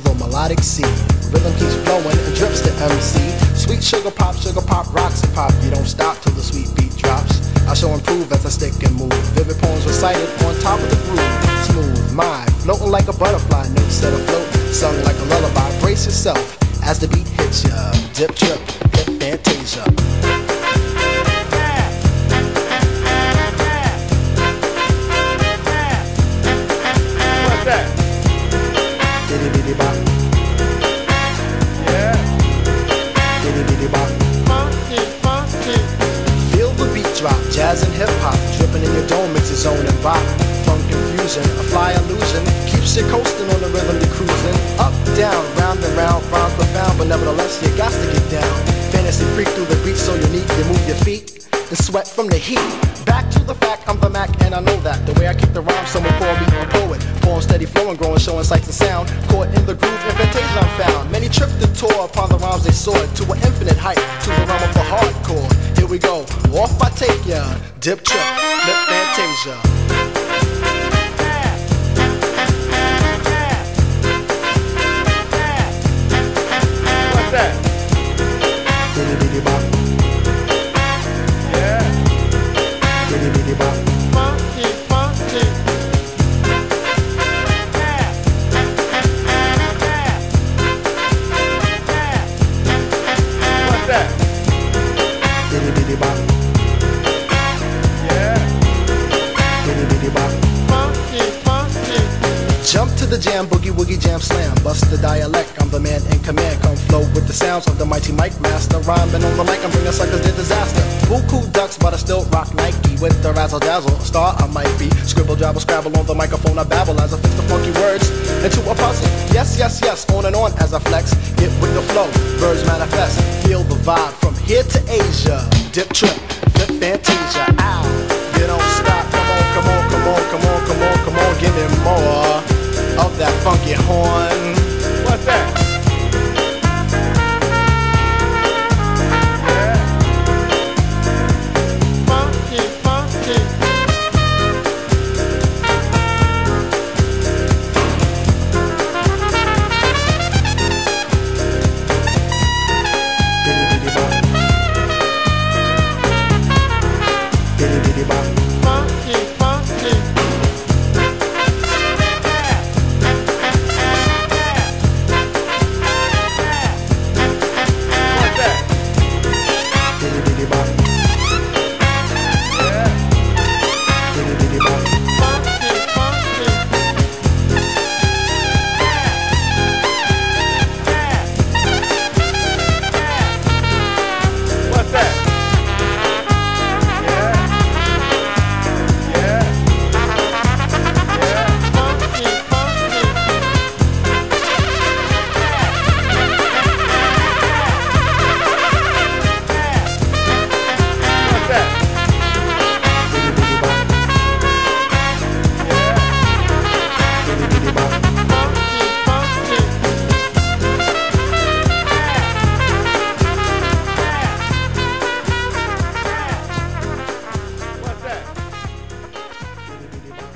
the melodic sea. Rhythm keeps flowing and drips to MC. Sweet sugar pop, rocks and pop. You don't stop till the sweet beat drops. I shall improve as I stick and move. Vivid poems recited on top of the groove. Smooth mind, floating like a butterfly. Notes set afloat, sung like a lullaby. Brace yourself as the beat hits ya. Dip, trip, hip, fantasia. What's that? Diddy diddy bop. Yeah. Diddy diddy bop. Funky, funky. Feel the beat drop, jazz and hip hop. Dripping in your dome, it's your zone and bop. Funk confusion, a fly illusion. Keeps you coasting on the rhythm you're cruising. Up, down, round and round, rhymes profound, but nevertheless you got to get down. Fantasy freak through the beat so unique, you move your feet and sweat from the heat. Back to the fact, I'm the Mac and I know that. The way I kick the rhyme, someone call me a poet. Poem steady flowing, growing, showing sights and sound. Caught in the groove, in fantasia I'm found. Many tripped and tore upon the rhymes they soared to an infinite height, to the realm of the hardcore. Here we go, off I take ya. Dip, trip, lip, fantasia. What's that? Diddy diddy bop. Yeah. Diddy diddy bop. Funky, funky. What's that? Diddy diddy bop. Yeah. Diddy diddy bop. Funky, funky. Jump to the jam, boogie woogie jam slam. Bust the dialect, I'm the man in command. Come flow with the sounds of the mighty mic master. Rhyming on the mic, I'm bringing suckers to disaster. Buku ducks, but I still rock Nike. With the razzle dazzle, a star I might be. Scribble, jabble, scrabble on the microphone, I babble as I fix the funky words into a puzzle. Yes, yes, yes, on and on as I flex. Get with the flow, birds manifest. Feel the vibe from here to Asia. Dip, trip, flip, fantasia. Ow, you don't stop. Come on, come on, come on, come on, come on, come on. Give me more of that funky horn. What's that? Yeah. Funky, funky. Diddy diddy bop. Diddy diddy bop. Funky, funky. What's that? Diddy diddy bop. Yeah. Diddy diddy bop. Funky, funky. What's that? Yeah. Yeah. Yeah. Funky, funky. What's that? Diddy diddy bop. Yeah. Diddy diddy bop. Funky, funky. What's that? Diddy diddy bop.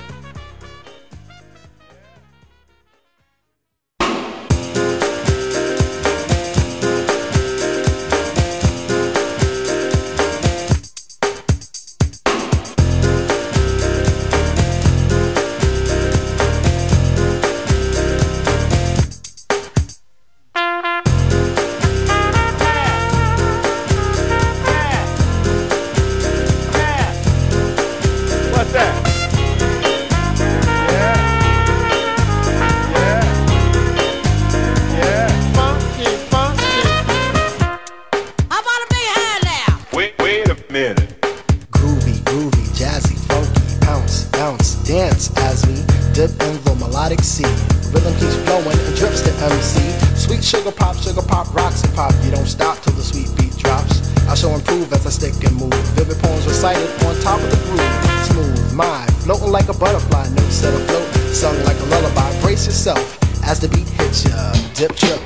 What's that? Yeah. Yeah. Yeah. Funky, funky. How about a big hand now? Wait a minute. Groovy, groovy, jazzy, funky, bounce, bounce, dance as we dip in the melodic sea. Rhythm keeps flowing and drips to MC. Sweet sugar pop, rocks and pop. You don't stop till the sweet beat drops. I shall improve as I stick and move. Vivid poems recited on top of the groove. Smooth mind, floating like a butterfly. Notes set afloat, sung like a lullaby. Brace yourself as the beat hits ya. Dip, trip,